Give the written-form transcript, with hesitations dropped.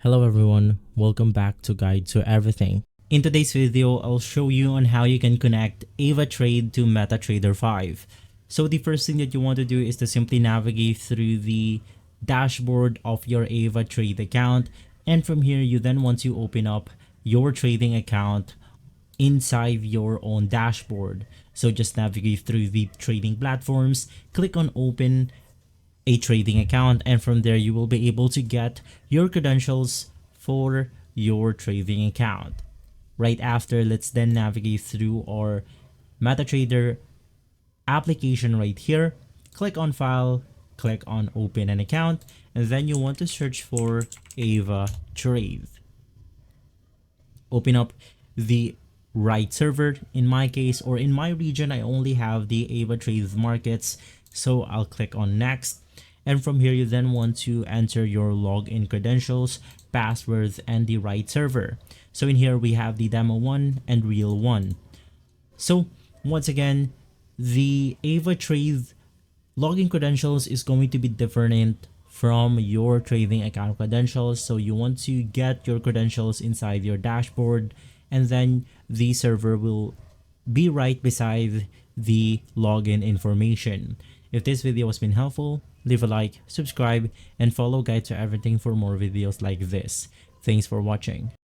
Hello everyone, welcome back to Guide to Everything. In today's video, I'll show you on how you can connect AvaTrade to MetaTrader 5. So the first thing that you want to do is to simply navigate through the dashboard of your AvaTrade account, and from here you then want to open up your trading account inside your own dashboard. So just navigate through the trading platforms, click on open a trading account, and from there you will be able to get your credentials for your trading account. Right after, let's then navigate through our MetaTrader application right here. Click on file, click on open an account, and then you want to search for AvaTrade. Open up the right server. In my case, or in my region, I only have the AvaTrade markets, so I'll click on next. And from here, you then want to enter your login credentials, passwords, and the right server. So in here, we have the demo 1 and real 1. So once again, the AvaTrade login credentials is going to be different from your trading account credentials. So you want to get your credentials inside your dashboard, and then the server will be right beside the login information. If this video has been helpful, leave a like, subscribe, and follow Guide to Everything for more videos like this. Thanks for watching.